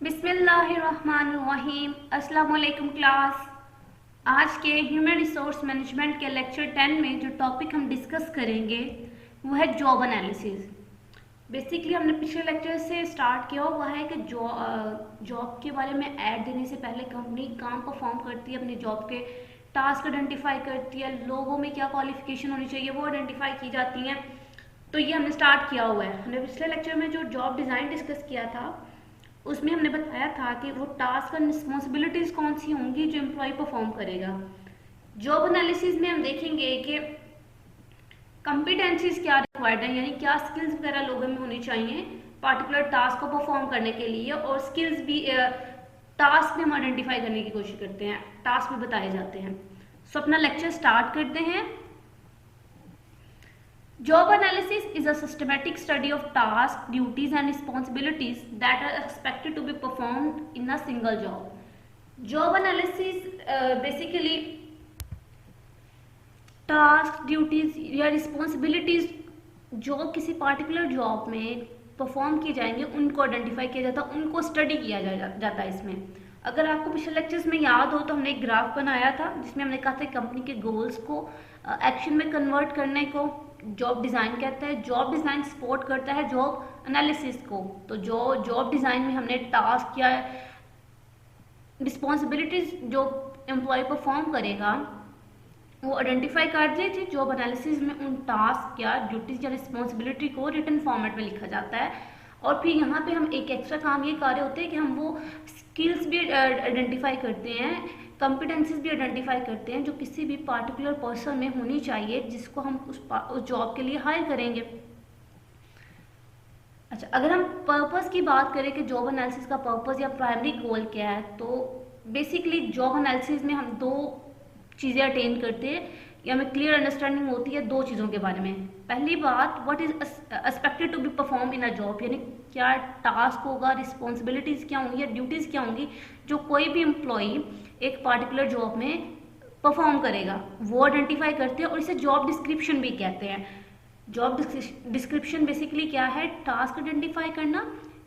बिस्मिल्लाहिर्रहमानिर्रहीम। अस्सलाम वालेकुम क्लास। आज के ह्यूमन रिसोर्स मैनेजमेंट के लेक्चर 10 में जो टॉपिक हम डिस्कस करेंगे वो है जॉब एनालिसिस। बेसिकली हमने पिछले लेक्चर से स्टार्ट किया हुआ है कि जॉब के बारे में ऐड देने से पहले कंपनी काम परफॉर्म करती है, अपनी जॉब के टास्क आइडेंटिफाई करती है, लोगों में क्या क्वालिफिकेशन होनी चाहिए वो आइडेंटिफाई की जाती हैं। तो ये हमने स्टार्ट किया हुआ है। हमने पिछले लेक्चर में जो जॉब डिज़ाइन डिस्कस किया था उसमें हमने बताया था कि वो टास्क और रिस्पॉन्सिबिलिटीज कौन सी होंगी जो एम्प्लॉय परफॉर्म करेगा। जॉब एनालिसिस में हम देखेंगे कि कॉम्पिटेंसीज क्या रिक्वायर्ड है, यानी क्या स्किल्स वगैरह लोगों में होनी चाहिए पार्टिकुलर टास्क को परफॉर्म करने के लिए, और स्किल्स भी टास्क भी हम आइडेंटिफाई करने की कोशिश करते हैं, टास्क भी बताए जाते हैं। सो अपना लेक्चर स्टार्ट करते हैं। Job analysis is a systematic study of tasks, duties and responsibilities that are expected to be performed in a single job. Job analysis basically task, duties या रिस्पॉन्सिबिलिटीज जो किसी पार्टिकुलर जॉब में perform किए जाएंगे उनको identify किया जाता है, उनको स्टडी किया जाता है। इसमें अगर आपको पिछले लेक्चर्स में याद हो तो हमने एक ग्राफ बनाया था जिसमें हमने कहा था कंपनी के गोल्स को एक्शन में कन्वर्ट करने को जॉब डिज़ाइन कहता है। जॉब डिज़ाइन सपोर्ट करता है जॉब एनालिसिस को। तो जो जॉब डिज़ाइन में हमने टास्क या रिस्पॉन्सिबिलिटीज जो एम्प्लॉय परफॉर्म करेगा वो आइडेंटिफाई कर दिए थे। जॉब एनालिसिस में उन टास्क या ड्यूटीज या रिस्पॉन्सिबिलिटी को रिटन फॉर्मेट में लिखा जाता है। और फिर यहाँ पे हम एक एक्स्ट्रा काम ये कर रहे होते हैं कि हम वो स्किल्स भी आइडेंटिफाई करते हैं, कॉम्पिटेंसीज भी आइडेंटिफाई करते हैं जो किसी भी पार्टिकुलर पर्सन में होनी चाहिए जिसको हम उस जॉब के लिए हायर करेंगे। अच्छा, अगर हम पर्पस की बात करें कि जॉब एनालिसिस का पर्पस या प्राइमरी गोल क्या है, तो बेसिकली जॉब एनालिसिस में हम दो चीज़ें अटेन करते हैं या हमें क्लियर अंडरस्टैंडिंग होती है दो चीज़ों के बारे में। पहली बात, what is expected to be perform in a job, यानी क्या टास्क होगा, रिस्पॉन्सिबिलिटीज़ क्या होंगी या ड्यूटीज़ क्या होंगी जो कोई भी एम्प्लॉई एक पार्टिकुलर जॉब में परफॉर्म करेगा, वो आइडेंटिफाई करते हैं और इसे जॉब डिस्क्रिप्शन भी कहते हैं। जॉब डिस्क्रिप्शन बेसिकली क्या है, टास्क आइडेंटिफाई करना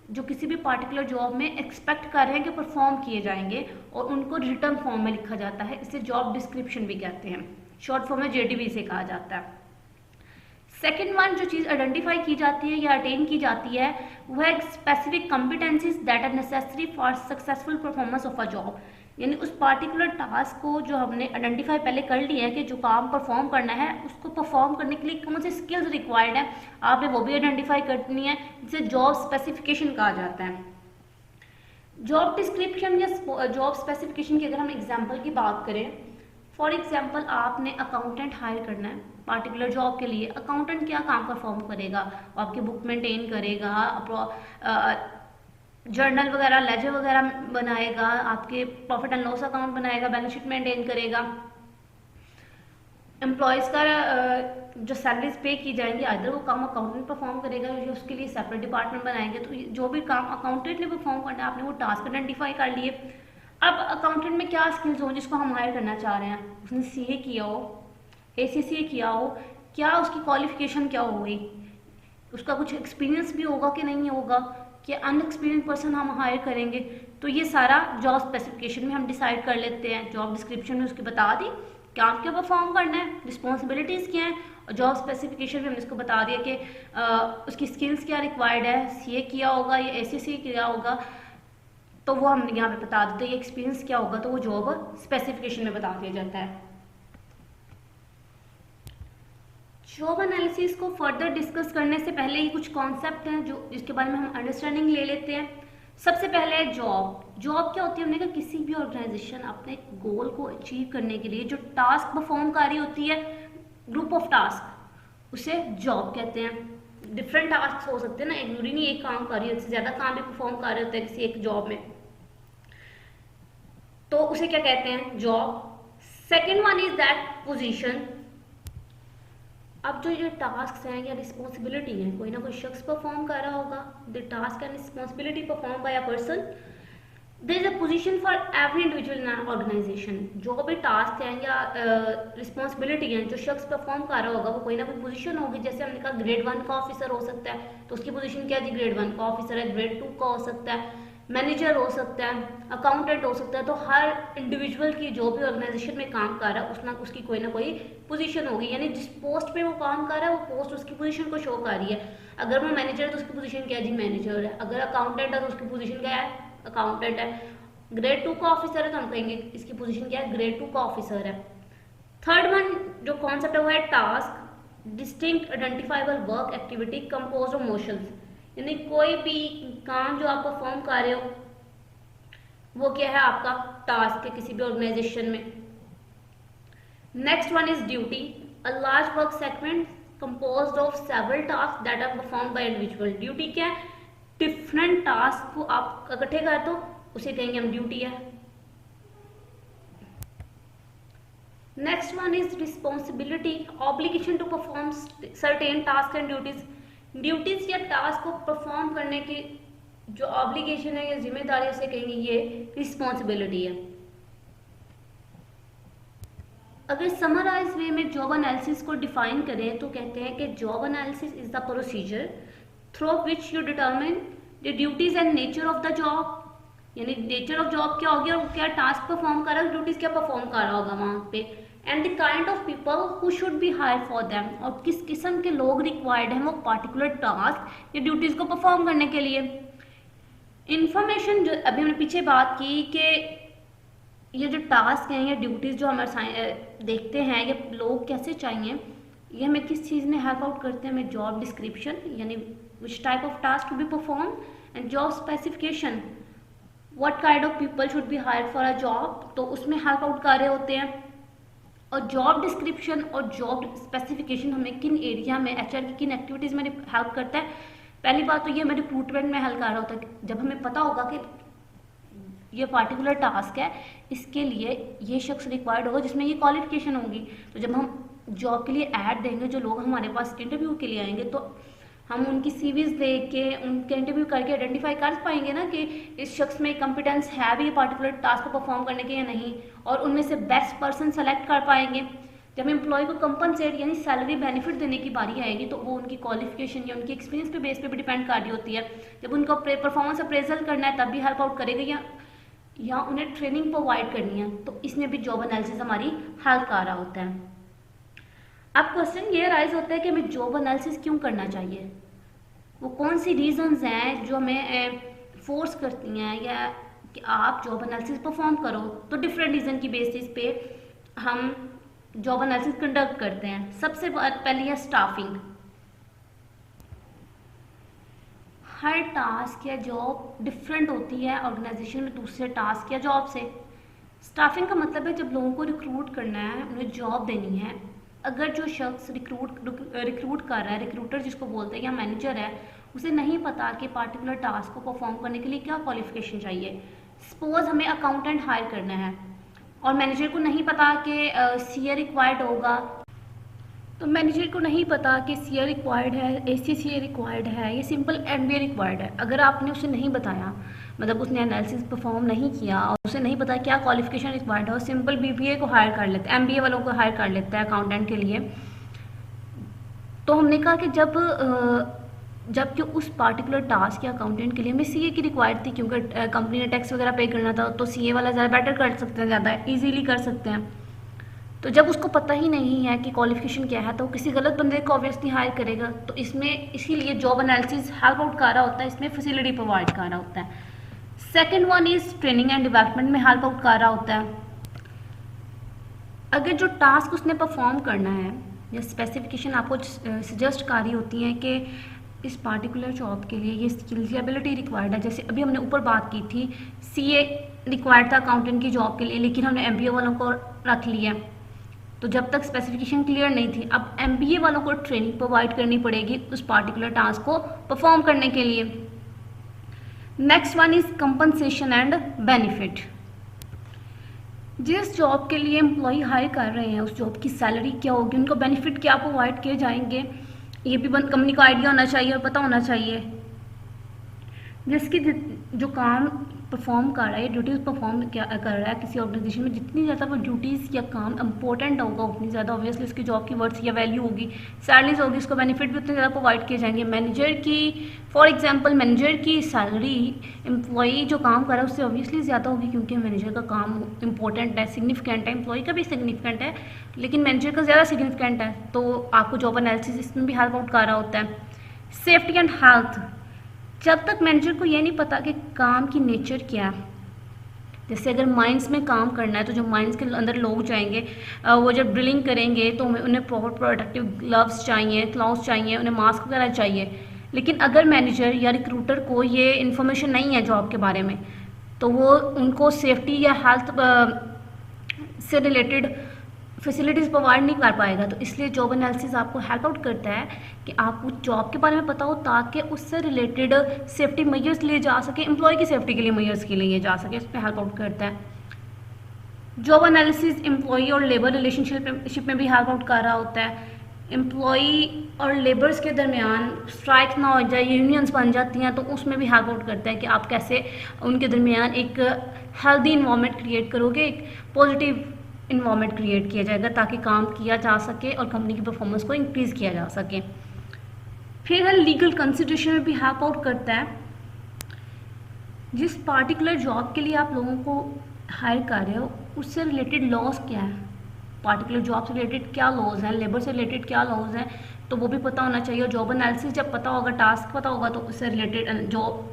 जो किसी भी पार्टिकुलर जॉब में एक्सपेक्ट कर रहे हैं कि परफॉर्म किए जाएंगे और उनको रिटर्न फॉर्म में लिखा जाता है, इसे जॉब डिस्क्रिप्शन भी कहते हैं। शॉर्ट फॉर्म में जेडीबी से कहा जाता है। सेकेंड वन, जो चीज़ आइडेंटिफाई की जाती है या अटेन की जाती है वह है specific competencies that are necessary for successful performance of a job, यानी उस पार्टिकुलर टास्क को जो हमने आइडेंटिफाई पहले कर लिया है कि जो काम परफॉर्म करना है उसको परफॉर्म करने के लिए कौन से स्किल्स रिक्वायर्ड है, आपने वो भी आइडेंटिफाई करनी है, जिसे जॉब स्पेसिफिकेशन कहा जाता है। जॉब डिस्क्रिप्शन या जॉब स्पेसिफिकेशन की अगर हम एग्जाम्पल की बात करें, फॉर एग्जाम्पल आपने अकाउंटेंट हायर करना है पार्टिकुलर जॉब के लिए। अकाउंटेंट क्या काम परफॉर्म करेगा, आपकी बुक मेंटेन करेगा, जर्नल वगैरह, लेजर वगैरह बनाएगा, आपके प्रॉफिट एंड लॉस अकाउंट बनाएगा, बैलेंस शीट मेंटेन करेगा, एम्प्लॉयज़ का जो सैलरीज पे की जाएंगी आइदर वो काम अकाउंटेंट परफॉर्म करेगा या उसके लिए सेपरेट डिपार्टमेंट बनाएंगे। तो जो भी काम अकाउंटेंट ने परफॉर्म करना है आपने वो टास्क आइडेंटिफाई कर लिए। अब अकाउंटेंट में क्या स्किल्स हो जिसको हम हायर करना चाह रहे हैं, उसने सीए किया हो, एसीसीए किया हो, क्या उसकी क्वालिफिकेशन क्या होगी, उसका कुछ एक्सपीरियंस भी होगा कि नहीं होगा, कि अनएक्सपीरियंस पर्सन हम हायर करेंगे। तो ये सारा जॉब स्पेसिफिकेशन में हम डिसाइड कर लेते हैं। जॉब डिस्क्रिप्शन में उसकी बता दी काम क्या परफॉर्म करना है, रिस्पॉन्सिबिलिटीज़ क्या है, और जॉब स्पेसिफिकेशन में हमने इसको बता दिया कि उसकी स्किल्स क्या रिक्वायर्ड है, सीए किया होगा या एसीसी किया होगा, तो वो हम यहाँ पे बता देते हैं। एक्सपीरियंस क्या होगा तो वो जॉब स्पेसिफिकेशन में बता दिया जाता है। जॉब एनालिसिस को फर्दर डिस्कस करने से पहले ही कुछ कॉन्सेप्ट हैं जो जिसके बारे में हम अंडरस्टैंडिंग ले लेते हैं। सबसे पहले है जॉब। जॉब क्या होती है, हमने कहा किसी भी ऑर्गेनाइजेशन अपने गोल को अचीव करने के लिए जो टास्क परफॉर्म कर रही होती है, ग्रुप ऑफ टास्क, उसे जॉब कहते हैं। डिफरेंट टास्क हो सकते हैं ना, एक जरूरी नहीं एक काम कर रही है, उससे ज़्यादा काम भी परफॉर्म कर रहे होते हैं किसी एक जॉब में, तो उसे क्या कहते हैं, job. Second one is that position. अब जो ये टास्क हैं या रिस्पॉन्सिबिलिटी हैं कोई ना कोई शख्स परफॉर्म कर रहा होगा, the task and responsibility perform by a person, there is a position for every individual in organization. जो भी टास्क हैं या रिस्पॉन्सिबिलिटी हैं जो शख्स परफॉर्म कर रहा होगा वो कोई ना कोई पोजीशन होगी। जैसे हमने कहा ग्रेड 1 का ऑफिसर हो सकता है तो उसकी पोजीशन क्या है जी, ग्रेड 1 का ऑफिसर है। ग्रेड 2 का हो सकता है, मैनेजर हो सकता है, अकाउंटेंट हो सकता है। तो हर इंडिविजुअल की जो भी ऑर्गेनाइजेशन में काम कर रहा है उसकी कोई ना कोई पोजीशन होगी, यानी जिस पोस्ट पे वो काम कर रहा है वो पोस्ट उसकी पोजीशन को शो कर रही है। अगर वो मैनेजर है तो उसकी पोजीशन क्या है जी, मैनेजर है। अगर अकाउंटेंट है तो उसकी पोजीशन क्या है, अकाउंटेंट है। ग्रेड 2 का ऑफिसर है तो हम कहेंगे इसकी पोजीशन क्या है, ग्रेड 2 का ऑफिसर है। थर्ड वन जो कॉन्सेप्ट है वो है task, distinct identifiable work activity composed of motions, यानी कोई भी काम जो आप परफॉर्म कर रहे हो वो क्या है, आपका टास्क है किसी भी ऑर्गेनाइजेशन में। Next one is duty, a large work segment composed of several task that are performed by individual. Duty क्या है, डिफरेंट टास्क को आप इकट्ठे कर दो उसे कहेंगे हम ड्यूटी है। Next one is responsibility, obligation to perform certain task and duties. Duties या टास्क को परफॉर्म करने की जो ऑब्लिगेशन है या जिम्मेदारी उसे कहेंगे ये रिस्पॉन्सिबिलिटी है। अगर समराइज वे में जॉब एनालिसिस को डिफाइन करें तो कहते हैं कि job analysis is the procedure through which you determine the duties and nature of the job, यानी नेचर ऑफ जॉब क्या होगी और क्या टास्क परफॉर्म कर रहा है, ड्यूटीज क्या परफॉर्म कर रहा होगा वहां पे, and the kind of people who should be hire for them, और किस किस्म के लोग रिक्वायर्ड हैं वो पर्टिकुलर टास्क या ड्यूटीज को परफॉर्म करने के लिए। इंफॉर्मेशन जो अभी हमने पीछे बात की कि ये जो टास्क हैं या ड्यूटीज जो हमारे देखते हैं ये लोग कैसे चाहिए, ये हमें किस चीज़ में हेल्प आउट करते हैं, हमें जॉब डिस्क्रिप्शन यानी which type of task to be perform, and job specification what kind of people should be hire for a job, तो उसमें हेल्प आउट कर रहे होते हैं। और जॉब डिस्क्रिप्शन और जॉब स्पेसिफिकेशन हमें किन एरिया में एचआर की किन एक्टिविटीज़ में हेल्प करता है। पहली बात तो ये हमें रिक्रूटमेंट में हेल्प कर रहा होता है, जब हमें पता होगा कि ये पार्टिकुलर टास्क है इसके लिए ये शख्स रिक्वायर्ड होगा जिसमें ये क्वालिफिकेशन होगी, तो जब हम जॉब के लिए ऐड देंगे जो लोग हमारे पास इंटरव्यू के लिए आएंगे तो हम उनकी सीवीज देख के उनके इंटरव्यू करके आइडेंटिफाई कर पाएंगे ना कि इस शख्स में कॉम्पिटेंस है भी ये पार्टिकुलर टास्क को परफॉर्म करने के या नहीं, और उनमें से बेस्ट पर्सन सेलेक्ट कर पाएंगे। जब एम्प्लॉय को कंपनसेट यानी सैलरी बेनिफिट देने की बारी आएगी तो वो उनकी क्वालिफिकेशन या उनकी एक्सपीरियंस पे बेस पे भी डिपेंड कर रही होती है। जब उनका परफॉर्मेंस अप्रेजल करना है तब भी हेल्प आउट करेगा या उन्हें ट्रेनिंग प्रोवाइड करनी है, तो इसमें भी जॉब एनालिसिस हमारी हेल्प कर रहा होता है। अब क्वेश्चन ये राइज होता है कि हमें जॉब एनालिसिस क्यों करना चाहिए, वो कौन सी रीजंस हैं जो हमें फोर्स करती हैं या कि आप जॉब एनालिसिस परफॉर्म करो। तो डिफरेंट रीजन की बेसिस पे हम जॉब एनालिसिस कंडक्ट करते हैं। सबसे पहले है स्टाफिंग। हर टास्क या जॉब डिफरेंट होती है ऑर्गेनाइजेशन में दूसरे टास्क या जॉब से। स्टाफिंग का मतलब है जब लोगों को रिक्रूट करना है, उन्हें जॉब देनी है, अगर जो शख्स रिक्रूट कर रहा है, रिक्रूटर जिसको बोलते हैं या मैनेजर है, उसे नहीं पता कि पार्टिकुलर टास्क को परफॉर्म करने के लिए क्या क्वालिफिकेशन चाहिए। सपोज हमें अकाउंटेंट हायर करना है और मैनेजर को नहीं पता कि सीए रिक्वायर्ड होगा, तो मैनेजर को नहीं पता कि सीए रिक्वायर्ड है, एसीसीए रिक्वायर्ड है, ये सिंपल एमबीए रिक्वायर्ड है। अगर आपने उसे नहीं बताया, मतलब उसने एनालिसिस परफॉर्म नहीं किया और उसे नहीं पता क्या क्वालिफिकेशन रिक्वायर्ड है, और सिंपल बीबीए को हायर कर लेते हैं, एमबीए वालों को हायर कर लेता है अकाउंटेंट के लिए। तो हमने कहा कि जबकि उस पार्टिकुलर टास्क या अकाउंटेंट के लिए हमें सीए की रिक्वायर्ड थी, क्योंकि कंपनी ने टैक्स वगैरह पे करना था, तो सीए वाला ज़्यादा बेटर कर सकते हैं, ज़्यादा ईजीली कर सकते हैं। तो जब उसको पता ही नहीं है कि क्वालिफिकेशन क्या है तो किसी गलत बंदे को ऑब्वियसली हायर करेगा। तो इसमें इसीलिए जॉब एनालिसिस हेल्प आउट कर रहा होता है, इसमें फैसिलिटी प्रोवाइड कर रहा होता है। Second one is training and development में हेल्प आउट कर रहा होता है। अगर जो टास्क उसने परफॉर्म करना है या स्पेसिफिकेशन आपको सजेस्ट कर रही होती है कि इस पार्टिकुलर जॉब के लिए ये स्किल्स या एबिलिटी रिक्वायर्ड है, जैसे अभी हमने ऊपर बात की थी सीए रिक्वायर्ड था अकाउंटेंट की जॉब के लिए, लेकिन हमने एमबीए वालों को रख लिया, तो जब तक स्पेसिफिकेशन क्लियर नहीं थी, अब एमबीए वालों को ट्रेनिंग प्रोवाइड करनी पड़ेगी उस पार्टिकुलर टास्क को परफॉर्म करने के लिए। Next one is compensation and benefit. जिस जॉब के लिए एम्प्लॉय हायर कर रहे हैं उस जॉब की सैलरी क्या होगी, उनको बेनिफिट क्या प्रोवाइड किए जाएंगे, ये भी कंपनी को आइडिया होना चाहिए और पता होना चाहिए। जिसकी जो काम परफॉर्म कर रहा है, ड्यूटीज़ परफॉर्म क्या कर रहा है किसी ऑर्गेनाइजेशन में, जितनी ज़्यादा वो ड्यूटीज़ या काम इंपॉर्टेंट होगा उतनी ज़्यादा ऑब्वियसली उसकी जॉब की वर्थ या वैल्यू होगी, सैलरीज होगी, उसको बेनिफिट भी उतने ज़्यादा प्रोवाइड किए जाएंगे। मैनेजर की फॉर एग्जांपल मैनेजर की सैलरी एम्प्लॉई जो काम कर रहा है उससे ऑब्वियसली ज़्यादा होगी, क्योंकि मैनेजर का काम इंपॉर्टेंट है, सिग्निफिकेंट है, एम्प्लॉई का भी सिग्निफिकेंट है, लेकिन मैनेजर का ज़्यादा सिग्निफिकेंट है, तो आपको जॉब एनालिसिस इसमें भी हेल्प आउट कर रहा होता है। सेफ्टी एंड हेल्थ, जब तक मैनेजर को ये नहीं पता कि काम की नेचर क्या है, जैसे अगर माइंस में काम करना है तो जो माइंस के अंदर लोग जाएंगे वो जब ड्रिलिंग करेंगे तो उन्हें प्रॉपर प्रोटेक्टिव ग्लव्स चाहिए, क्लाउज चाहिए, उन्हें मास्क वगैरह चाहिए। लेकिन अगर मैनेजर या रिक्रूटर को ये इन्फॉर्मेशन नहीं है जॉब के बारे में, तो वो उनको सेफ्टी या हेल्थ से रिलेटेड फैसिलिटीज़ प्रोवाइड नहीं कर पाएगा। तो इसलिए जॉब एनालिसिस आपको हेल्प आउट करता है कि आपको जॉब के बारे में पता हो, ताकि उससे रिलेटेड सेफ्टी मेजर्स लिए जा सके, एम्प्लॉय की सेफ्टी के लिए मेजर्स के लिए जा सके, इस पर हेल्प आउट करता है। जॉब एनालिसिस एम्प्लॉय और लेबर रिलेशनशिप में भी हेल्प आउट कर रहा होता है। एम्प्लॉय और लेबर्स के दरमियान स्ट्राइक ना हो जाए, यूनियंस बन जाती हैं, तो उसमें भी हेल्प आउट करता है कि आप कैसे उनके दरमियान एक हेल्दी इन्वायरमेंट क्रिएट करोगे, एक पॉजिटिव इन्वायरमेंट क्रिएट किया जाएगा ताकि काम किया जा सके और कंपनी की परफॉर्मेंस को इंक्रीज़ किया जा सके। फिर है लीगल कंसिडरेशन में भी हेल्प आउट करता है। जिस पार्टिकुलर जॉब के लिए आप लोगों को हायर कर रहे हो उससे रिलेटेड लॉज क्या है, पार्टिकुलर जॉब से रिलेटेड क्या लॉज हैं, लेबर से रिलेटेड क्या लॉज हैं, तो वो भी पता होना चाहिए। और जॉब एनालिसिस जब पता होगा, टास्क पता होगा, तो उससे रिलेटेड जो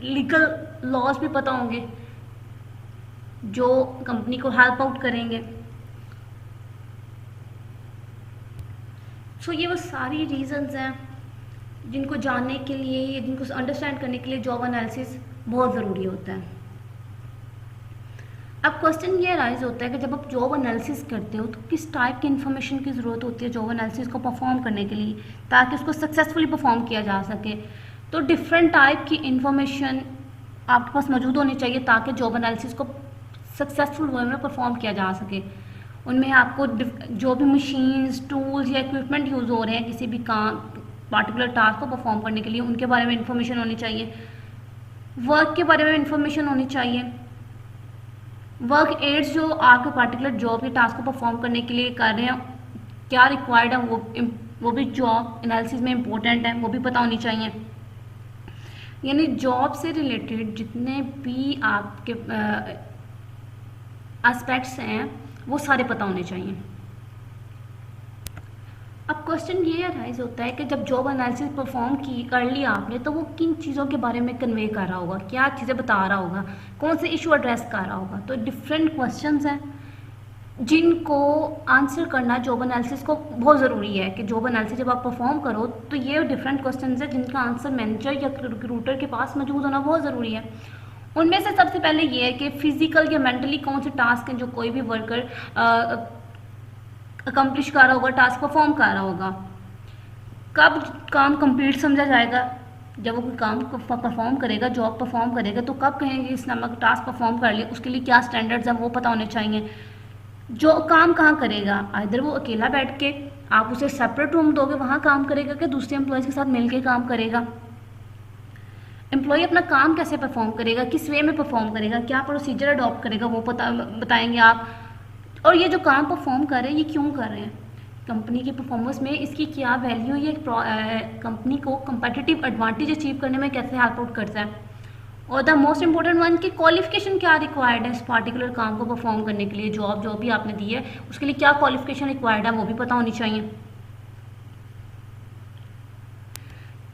लीगल लॉज भी पता होंगे जो कंपनी को हेल्प आउट करेंगे। सो ये वो सारी रीजंस हैं जिनको जानने के लिए, जिनको अंडरस्टैंड करने के लिए जॉब एनालिसिस बहुत ज़रूरी होता है। अब क्वेश्चन ये राइज होता है कि जब आप जॉब एनालिसिस करते हो तो किस टाइप की इन्फॉर्मेशन की ज़रूरत होती है जॉब एनालिसिस को परफॉर्म करने के लिए, ताकि उसको सक्सेसफुली परफॉर्म किया जा सके। तो डिफरेंट टाइप की इन्फॉर्मेशन आपके पास मौजूद होनी चाहिए ताकि जॉब एनालिसिस को सक्सेसफुल वे में परफॉर्म किया जा सके। उनमें आपको जो भी मशीन्स, टूल्स या इक्विपमेंट यूज़ हो रहे हैं किसी भी काम पार्टिकुलर टास्क को परफॉर्म करने के लिए, उनके बारे में इंफॉर्मेशन होनी चाहिए। वर्क के बारे में इंफॉर्मेशन होनी चाहिए। वर्क एड्स जो आपके पार्टिकुलर जॉब के टास्क को परफॉर्म करने के लिए कर रहे हैं क्या रिक्वायर्ड है, वो भी जॉब एनालिसिस में इम्पोर्टेंट है, वो भी पता होनी चाहिए। यानी जॉब से रिलेटेड जितने भी आपके एस्पेक्ट्स हैं वो सारे पता होने चाहिए। अब क्वेश्चन ये राइज होता है कि जब जॉब एनालिसिस परफॉर्म की कर लिया आपने, तो वो किन चीज़ों के बारे में कन्वे कर रहा होगा, क्या चीज़ें बता रहा होगा, कौन से इशू एड्रेस कर रहा होगा। तो डिफरेंट क्वेश्चंस हैं जिनको आंसर करना जॉब एनालिसिस को बहुत ज़रूरी है कि जॉब एनालिसिस जब आप परफॉर्म करो तो ये डिफरेंट क्वेश्चंस हैं जिनका आंसर मैनेजर या रिक्रूटर के पास मौजूद होना बहुत ज़रूरी है। उनमें से सबसे पहले ये है कि फिजिकल या मेंटली कौन से टास्क हैं जो कोई भी वर्कर अकम्प्लिश कर रहा होगा, टास्क परफॉर्म कर रहा होगा। कब काम कंप्लीट समझा जाएगा, जब वो कोई काम परफॉर्म करेगा, जॉब परफॉर्म करेगा, तो कब कहेंगे इस नामक टास्क परफॉर्म कर लिया, उसके लिए क्या स्टैंडर्ड्स हैं वो पता होने चाहिए। जो काम कहाँ करेगा, इधर वो अकेला बैठ के आप उसे सेपरेट रूम दोगे वहाँ काम करेगा कि दूसरे एम्प्लॉयज़ के साथ मिलकर काम करेगा। एम्प्लॉय अपना काम कैसे परफॉर्म करेगा, किस वे में परफॉर्म करेगा, क्या प्रोसीजर अडॉप्ट करेगा, वो बताएंगे आप। और ये जो काम परफॉर्म कर रहे हैं ये क्यों कर रहे हैं, कंपनी की परफॉर्मेंस में इसकी क्या वैल्यू, ये कंपनी को कंपेटिटिव एडवांटेज अचीव करने में कैसे हेल्प आउट करता है। और द मोस्ट इंपॉर्टेंट वन की क्वालिफिकेशन क्या रिक्वायर्ड है इस पार्टिकुलर काम को परफॉर्म करने के लिए, जॉब जो भी आपने दी है उसके लिए क्या क्वालिफिकेशन रिक्वायर्ड है वो भी पता होनी चाहिए।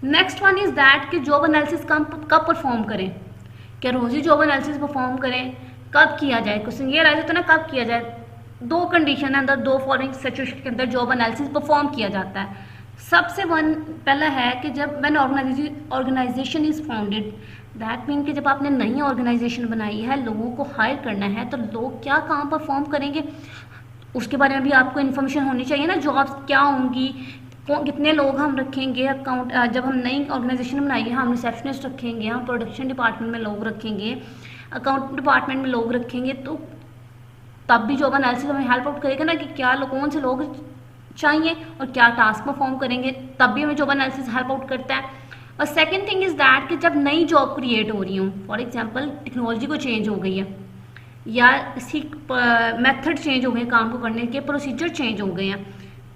नेक्स्ट वन इज दैट कि जॉब एनालिसिस कब परफॉर्म करें, क्या रोज ही जॉब एनालिसिस परफॉर्म करें, कब किया जाए। क्वेश्चन ये रहा था ना कब किया जाए। दो कंडीशन है अंदर, दो फॉलोइंग सिचुएशन के अंदर जॉब एनालिसिस परफॉर्म किया जाता है। सबसे पहला है कि जब when organization is founded, that mean कि जब आपने नई ऑर्गेनाइजेशन बनाई है, लोगों को हायर करना है, तो लोग क्या काम परफॉर्म करेंगे उसके बारे में भी आपको इन्फॉर्मेशन होनी चाहिए ना। जॉब्स क्या होंगी, कितने लोग हम रखेंगे, अकाउंट जब हम नई ऑर्गेनाइजेशन बनाएंगे हम रिसेप्शनिस्ट रखेंगे, हम प्रोडक्शन डिपार्टमेंट में लोग रखेंगे, अकाउंट डिपार्टमेंट में लोग रखेंगे, तो तब भी जॉब एनालिसिस हमें हेल्प आउट करेगा ना कि क्या कौन से लोग चाहिए और क्या टास्क परफॉर्म करेंगे, तब भी हमें जॉब एनालिसिस हेल्प आउट करता है। और सेकंड थिंग इज़ दैट कि जब नई जॉब क्रिएट हो रही हूँ, फॉर एग्जांपल टेक्नोलॉजी को चेंज हो गई है या इसी मेथड चेंज हो गए, काम को करने के प्रोसीजर चेंज हो गए हैं,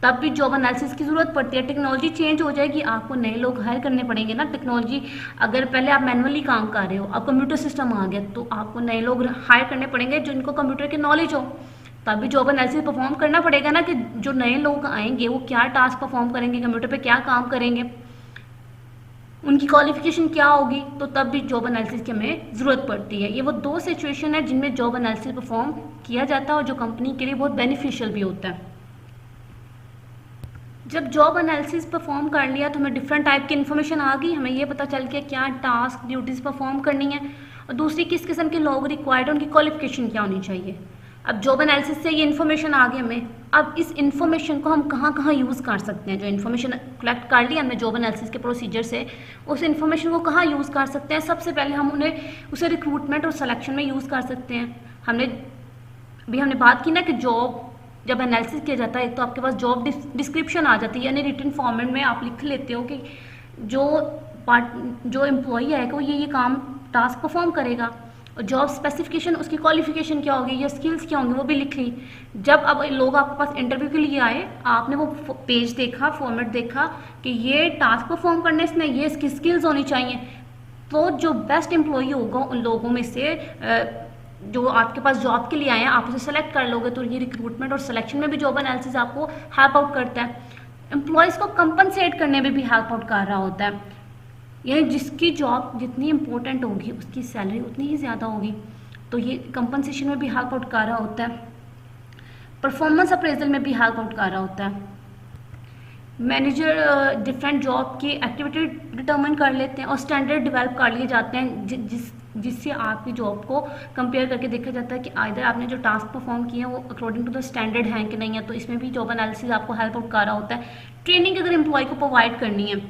तब भी जॉब एनालिसिस की ज़रूरत पड़ती है। टेक्नोलॉजी चेंज हो जाएगी, आपको नए लोग हायर करने पड़ेंगे ना। टेक्नोलॉजी अगर पहले आप मैनुअली काम कर रहे हो, अब कंप्यूटर सिस्टम आ गया, तो आपको नए लोग हायर करने पड़ेंगे जिनको कंप्यूटर की नॉलेज हो। तब भी जॉब एनालिसिस परफॉर्म करना पड़ेगा ना कि जो नए लोग आएंगे वो क्या टास्क परफॉर्म करेंगे, कंप्यूटर पे क्या काम करेंगे, उनकी क्वालिफिकेशन क्या होगी, तो तब भी जॉब एनालिसिस की हमें ज़रूरत पड़ती है। ये वो दो सिचुएशन है जिनमें जॉब एनालिसिस परफॉर्म किया जाता है और जो कंपनी के लिए बहुत बेनिफिशियल भी होता है। जब जॉब एनालिसिस परफॉर्म कर लिया तो हमें डिफरेंट टाइप की इन्फॉर्मेशन आ गई, हमें ये पता चल गया क्या टास्क ड्यूटीज़ परफॉर्म करनी है, और दूसरी किस किस्म के लोग रिक्वायर्ड है, उनकी क्वालिफिकेशन क्या होनी चाहिए। अब जॉब एनालिसिस से ये इन्फॉर्मेशन आ गई हमें, अब इस इन्फॉर्मेशन को हम कहाँ कहाँ यूज़ कर सकते हैं। जो इन्फॉर्मेशन कलेक्ट कर लिया हमने जॉब एनालिसिस के प्रोसीजर से, उस इन्फॉर्मेशन को कहाँ यूज़ कर सकते हैं। सबसे पहले हम उसे रिक्रूटमेंट और सिलेक्शन में यूज़ कर सकते हैं। हमने बात की ना कि जॉब जब एनालिसिस किया जाता है, एक तो आपके पास जॉब डिस्क्रिप्शन आ जाती है, यानी रिटन फॉर्मेट में आप लिख लेते हो कि जो एम्प्लॉई आएगा वो ये काम टास्क परफॉर्म करेगा, और जॉब स्पेसिफिकेशन उसकी क्वालिफिकेशन क्या होगी या स्किल्स क्या होंगी वो भी लिख ली। जब अब लोग आपके पास इंटरव्यू के लिए आए, आपने वो पेज देखा, फॉर्मेट देखा कि ये टास्क परफॉर्म करने इसमें ये इसकी स्किल्स होनी चाहिए, तो जो बेस्ट एम्प्लॉई होगा उन लोगों में से जो आपके पास जॉब के लिए आए हैं आप उसे सेलेक्ट कर लोगे। तो ये रिक्रूटमेंट और सिलेक्शन में भी जॉब एनालिसिस आपको हेल्प आउट करता है। एम्प्लॉयज़ को कंपनसेट करने में भी हेल्प आउट कर रहा होता है, यानी जिसकी जॉब जितनी इंपॉर्टेंट होगी उसकी सैलरी उतनी ही ज़्यादा होगी, तो ये कंपनसेशन में भी हेल्प आउट कर रहा होता है। परफॉर्मेंस अप्रेजल में भी हेल्प आउट कर रहा होता है। मैनेजर डिफरेंट जॉब की एक्टिविटी डिटर्मिन कर लेते हैं और स्टैंडर्ड डेवलप कर लिए जाते हैं, जिससे आपकी जॉब को कंपेयर करके देखा जाता है कि आइदर आपने जो टास्क परफॉर्म किए हैं वो अकॉर्डिंग टू द स्टैंडर्ड हैं कि नहीं है। तो इसमें भी जॉब एनालिसिस आपको हेल्प आउट कर रहा होता है। ट्रेनिंग अगर एम्प्लॉय को प्रोवाइड करनी है,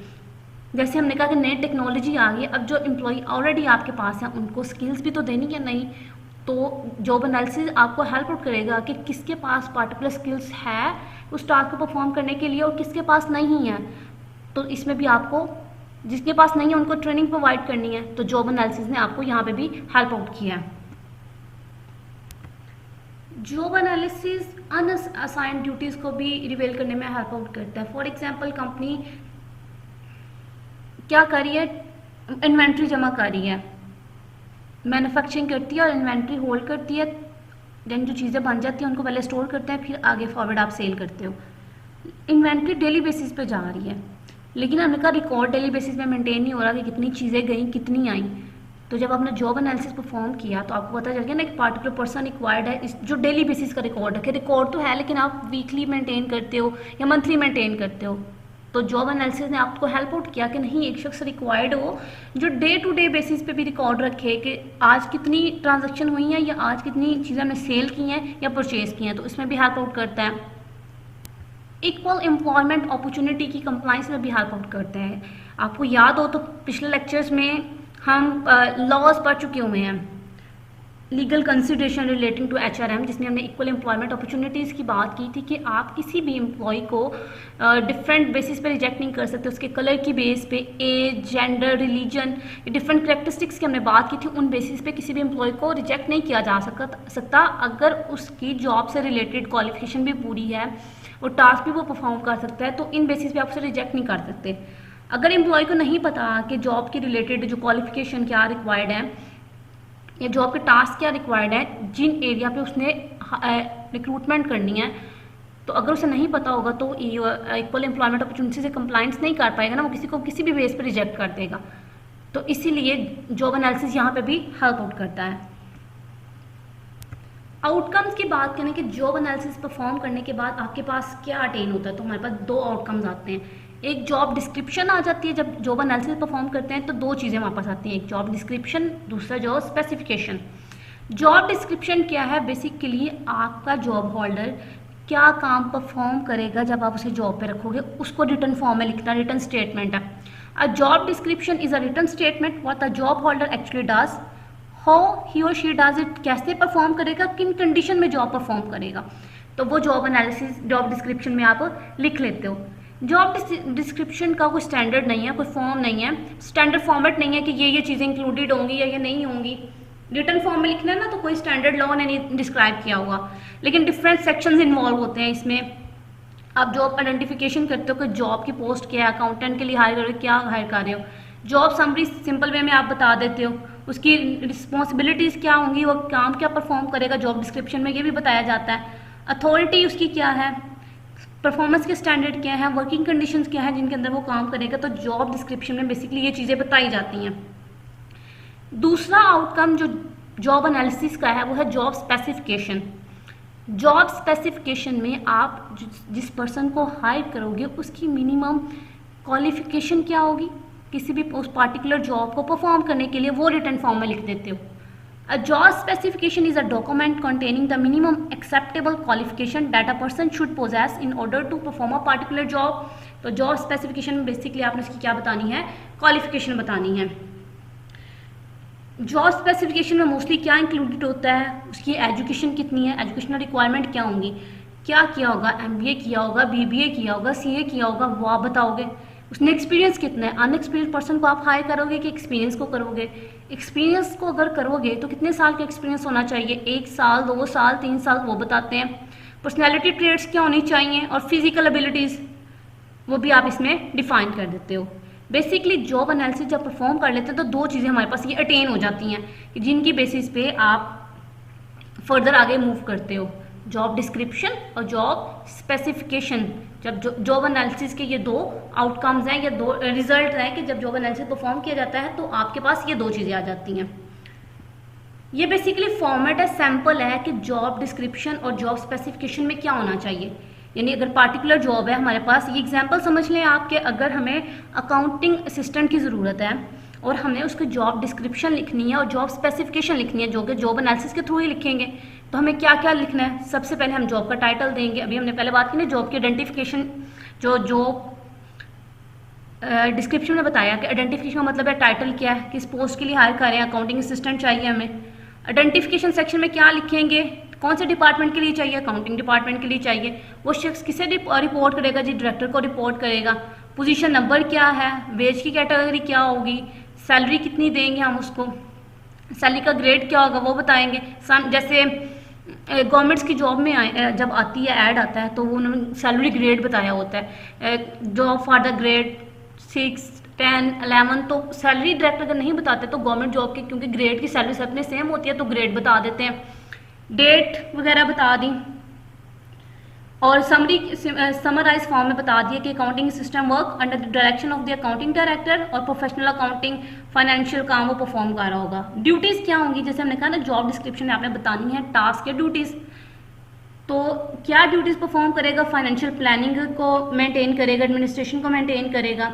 जैसे हमने कहा कि नई टेक्नोलॉजी आ गई, अब जो एम्प्लॉय ऑलरेडी आपके पास है उनको स्किल्स भी तो देनी है नहीं, तो जॉब एनालिसिस आपको हेल्प आउट करेगा कि किसके पास पार्टिकुलर स्किल्स है उस टास्क को परफॉर्म करने के लिए और किसके पास नहीं है। तो इसमें भी आपको जिसके पास नहीं है उनको ट्रेनिंग प्रोवाइड करनी है, तो जॉब एनालिसिस ने आपको यहाँ पे भी हेल्प आउट किया है। जॉब एनालिसिस अनअसाइंड ड्यूटीज़ को भी रिवील करने में हेल्प आउट करता है। फॉर एग्जांपल कंपनी क्या कर रही है, इन्वेंट्री जमा कर रही है, मैन्युफैक्चरिंग करती है और इन्वेंट्री होल्ड करती है, देन जो चीज़ें बन जाती हैं उनको पहले स्टोर करते हैं, फिर आगे फॉरवर्ड आप सेल करते हो। इन्वेंट्री डेली बेसिस पे जा रही है, लेकिन हमने कहा रिकॉर्ड डेली बेसिस पे मेंटेन नहीं हो रहा कि कितनी चीज़ें गई कितनी आई। तो जब आपने जॉब एनालिसिस परफॉर्म किया तो आपको पता चल गया ना एक पार्टिकुलर पर्सन रिक्वायर्ड है इस जो डेली बेसिस का रिकॉर्ड रखे। रिकॉर्ड तो है लेकिन आप वीकली मेंटेन करते हो या मंथली मेंटेन करते हो, तो जॉब एनालिसिस ने आपको हेल्प आउट किया कि नहीं एक शख्स रिक्वायर्ड हो जो डे टू डे बेसिस पे भी रिकॉर्ड रखे कि आज कितनी ट्रांजैक्शन हुई हैं या आज कितनी चीज़ें हमने सेल की हैं या परचेज की हैं, तो इसमें भी हेल्प आउट करता है। इक्वल एम्प्लॉयमेंट अपॉर्चुनिटी की कंप्लाइंस में भी हेल्प आउट करते हैं। आपको याद हो तो पिछले लेक्चर्स में हम लॉज पढ़ चुके हुए हैं, legal consideration relating to HRM, जिसमें हमने इक्वल एम्प्लॉयमेंट अपॉर्चुनिटीज़ की बात की थी कि आप किसी भी एम्प्लॉय को डिफरेंट बेसिस पे रिजेक्ट नहीं कर सकते, उसके कलर की बेस पे, age, gender, religion, different characteristics की हमने बात की थी। उन बेसिस पे किसी भी एम्प्लॉय को रिजेक्ट नहीं किया जा सकता अगर उसकी जॉब से रिलेटेड क्वालिफिकेशन भी पूरी है, वो टास्क भी वो परफॉर्म कर सकता है, तो इन बेसिस पे आप उसे रिजेक्ट नहीं कर सकते। अगर एम्प्लॉय को नहीं पता कि जॉब के रिलेटेड जो क्वालिफिकेशन क्या रिक्वायर्ड है या जॉब के टास्क क्या रिक्वायर्ड है, जिन एरिया पे उसने रिक्रूटमेंट करनी है, तो अगर उसे नहीं पता होगा तो इक्वल एम्प्लॉयमेंट अपॉर्चुनिटी से कंप्लाइंस नहीं कर पाएगा ना, वो किसी को किसी भी बेस पे रिजेक्ट कर देगा। तो इसीलिए जॉब एनालिसिस यहाँ पे भी हेल्प आउट करता है। आउटकम्स की बात करें कि जॉब एनालिसिस परफॉर्म करने के बाद आपके पास क्या अटेन होता है, तो हमारे पास दो आउटकम्स आते हैं। एक जॉब डिस्क्रिप्शन आ जाती है, जब जॉब एनालिसिस परफॉर्म करते हैं तो दो चीज़ें हमारे पास आती हैं, एक जॉब डिस्क्रिप्शन, दूसरा जॉब स्पेसिफिकेशन। जॉब डिस्क्रिप्शन क्या है, बेसिकली आपका जॉब होल्डर क्या काम परफॉर्म करेगा जब आप उसे जॉब पे रखोगे, उसको रिटन फॉर्म में लिखना, रिटन स्टेटमेंट है। A job description is a written statement what the job holder actually does, how he or she does it, कैसे परफॉर्म करेगा, किन कंडीशन में जॉब परफॉर्म करेगा, तो वो जॉब एनालिसिस जॉब डिस्क्रिप्शन में आप लिख लेते हो। जॉब डिस्क्रिप्शन का कोई स्टैंडर्ड नहीं है, कोई फॉर्म नहीं है, स्टैंडर्ड फॉर्मेट नहीं है कि ये चीज़ें इंक्लूडेड होंगी या ये नहीं होंगी। रिटर्न फॉर्म में लिखना है ना, तो कोई स्टैंडर्ड लॉ ने नहीं डिस्क्राइब किया होगा, लेकिन डिफरेंट सेक्शंस इन्वॉल्व होते हैं इसमें। आप जॉब आइडेंटिफिकेशन करते हो कि जॉब की पोस्ट क्या है, अकाउंटेंट के लिए हायर कर रहे हो, क्या हायर कर रहे हो। जॉब समरी सिंपल वे में आप बता देते हो, उसकी रिस्पॉन्सिबिलिटीज़ क्या होंगी, वो काम क्या परफॉर्म करेगा, जॉब डिस्क्रिप्शन में ये भी बताया जाता है। अथॉरिटी उसकी क्या है, परफॉर्मेंस के स्टैंडर्ड क्या है, वर्किंग कंडीशंस क्या है जिनके अंदर वो काम करेगा। तो जॉब डिस्क्रिप्शन में बेसिकली ये चीज़ें बताई जाती हैं। दूसरा आउटकम जो जॉब एनालिसिस का है वो है जॉब स्पेसिफिकेशन। जॉब स्पेसिफिकेशन में आप जिस पर्सन को हायर करोगे उसकी मिनिमम क्वालिफिकेशन क्या होगी किसी भी उस पार्टिकुलर जॉब को परफॉर्म करने के लिए, वो रिटर्न फॉर्म में लिख देते हो। A job specification is a document containing the minimum acceptable qualification that a person should possess in order to perform a particular job। तो जॉब स्पेसिफिकेशन में बेसिकली आपने उसकी क्या बतानी है, क्वालिफिकेशन बतानी है। जॉब स्पेसिफिकेशन में मोस्टली क्या इंक्लूडेड होता है, उसकी एजुकेशन कितनी है, एजुकेशनल रिक्वायरमेंट क्या होंगी, क्या किया होगा, MBA किया होगा, BBA किया होगा, CA किया होगा, वो आप बताओगे। उसने एक्सपीरियंस कितना है, अनएक्सपीरियंस पर्सन को आप हायर करोगे कि एक्सपीरियंस को करोगे। एक्सपीरियंस को अगर करोगे तो कितने साल का एक्सपीरियंस होना चाहिए, 1 साल, 2 साल, 3 साल, वो बताते हैं। पर्सनैलिटी ट्रेट्स क्या होनी चाहिए और फिजिकल एबिलिटीज़ वो भी आप इसमें डिफाइन कर देते हो। बेसिकली जॉब एनालिसिस जब परफॉर्म कर लेते हैं तो 2 चीज़ें हमारे पास ये अटेन हो जाती हैं कि जिनकी बेसिस पे आप फर्दर आगे मूव करते हो, जॉब डिस्क्रिप्शन और जॉब स्पेसिफिकेशन। जब जॉब एनालिसिस के ये 2 आउटकम्स हैं या 2 रिजल्ट हैं कि जब जॉब एनालिसिस परफॉर्म किया जाता है तो आपके पास ये 2 चीज़ें आ जाती हैं। ये बेसिकली फॉर्मेट है, सैम्पल है कि जॉब डिस्क्रिप्शन और जॉब स्पेसिफिकेशन में क्या होना चाहिए। यानी अगर पार्टिकुलर जॉब है हमारे पास, ये एग्जांपल समझ लें आपके, अगर हमें अकाउंटिंग असिस्टेंट की ज़रूरत है और हमें उसकी जॉब डिस्क्रिप्शन लिखनी है और जॉब स्पेसिफिकेशन लिखनी है, जो कि जॉब एनालिसिस के थ्रू ही लिखेंगे, तो हमें क्या क्या लिखना है। सबसे पहले हम जॉब का टाइटल देंगे, अभी हमने पहले बात की ना जॉब की आइडेंटिफिकेशन, जो डिस्क्रिप्शन में बताया कि आइडेंटिफिकेशन का मतलब है टाइटल क्या है, किस पोस्ट के लिए हायर कर रहे हैं, अकाउंटिंग असिस्टेंट चाहिए हमें। आइडेंटिफिकेशन सेक्शन में क्या लिखेंगे, कौन से डिपार्टमेंट के लिए चाहिए, अकाउंटिंग डिपार्टमेंट के लिए चाहिए, वो शख्स किसे रिपोर्ट करेगा, जी डायरेक्टर को रिपोर्ट करेगा। पोजीशन नंबर क्या है, वेज की कैटेगरी क्या होगी, सैलरी कितनी देंगे हम उसको, सैलरी का ग्रेड क्या होगा वो बताएंगे। जैसे गवर्नमेंट्स की जॉब में जब आती है, ऐड आता है, तो वो उन्होंने सैलरी ग्रेड बताया होता है, जॉब फॉर द ग्रेड 6, 10, 11, तो सैलरी डायरेक्टर अगर नहीं बताते तो गवर्नमेंट जॉब के, क्योंकि ग्रेड की सैलरी सबने सेम होती है तो ग्रेड बता देते हैं, डेट वगैरह बता दी, और समराइज फॉर्म में बता दिया कि accounting system work under the direction of the accounting director और प्रोफेशनल अकाउंटिंग फाइनेंशियल काम वो परफॉर्म कर रहा होगा। ड्यूटीज़ क्या होंगी, जैसे हमने कहा ना जॉब डिस्क्रिप्शन में आपने बतानी है टास्क या ड्यूटीज़, तो क्या ड्यूटीज़ परफॉर्म करेगा, फाइनेंशियल प्लानिंग को मेंटेन करेगा, एडमिनिस्ट्रेशन को मेंटेन करेगा,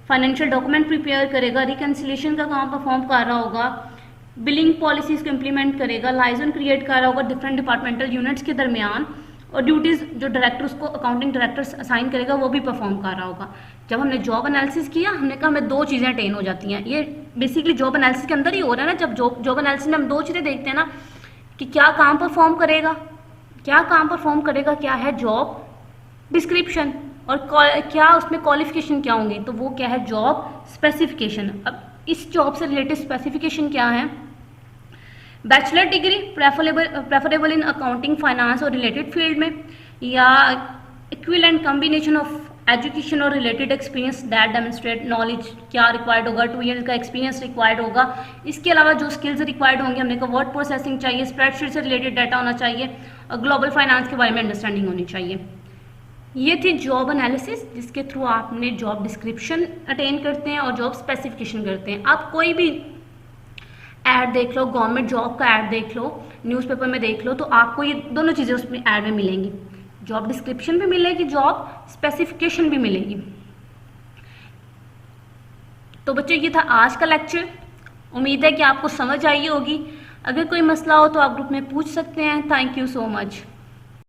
फाइनेंशियल डॉक्यूमेंट प्रिपेयर करेगा, रिकन्सिलेशन का काम परफॉर्म कर रहा होगा, बिलिंग पॉलिसीज़ को इम्प्लीमेंट करेगा, लाइजन क्रिएट कर रहा होगा डिफरेंट डिपार्टमेंटल यूनिट्स के दरमियान, और ड्यूटीज़ जो डायरेक्टर उसको अकाउंटिंग डायरेक्टर असाइन करेगा वो भी परफॉर्म कर रहा होगा। जब हमने जॉब एनालिसिस किया हमने कहा हमें 2 चीज़ें अटेन हो जाती हैं। ये बेसिकली जॉब एनालिसिस के अंदर ही हो रहा है ना, जब जॉब एनालिसिस में हम 2 चीज़ें देखते हैं ना कि क्या काम परफॉर्म करेगा, क्या है जॉब डिस्क्रिप्शन, और क्या उसमें क्वालिफिकेशन क्या होंगी, तो वो क्या है जॉब स्पेसिफिकेशन। अब इस जॉब से रिलेटेड स्पेसिफिकेशन क्या है, bachelor degree preferable in accounting finance और रिलेटेड फील्ड में, या इक्विवेलेंट कॉम्बिनेशन ऑफ एजुकेशन और related experience that demonstrate knowledge, क्या रिक्वायर्ड होगा, 2 ईयर का एक्सपीरियंस रिक्वायर्ड होगा। इसके अलावा जो स्किल्स रिक्वायर्ड होंगे, हमने कहा वर्ड प्रोसेसिंग चाहिए, स्प्रेडशीट से रिलेटेड डाटा होना चाहिए, और ग्लोबल फाइनेंस के बारे में अंडरस्टैंडिंग होनी चाहिए। ये थी जॉब एनालिसिस जिसके थ्रू आपने जॉब डिस्क्रिप्शन अटेन करते हैं और जॉब स्पेसिफिकेशन करते हैं। आप कोई भी ऐड देख लो, गवर्नमेंट जॉब का ऐड देख लो, न्यूज़पेपर में देख लो, तो आपको ये दोनों चीज़ें उसमें ऐड में मिलेंगी, जॉब डिस्क्रिप्शन भी मिलेगी, जॉब स्पेसिफिकेशन भी मिलेगी। तो बच्चों ये था आज का लेक्चर, उम्मीद है कि आपको समझ आई होगी। अगर कोई मसला हो तो आप ग्रुप में पूछ सकते हैं। Thank you so much.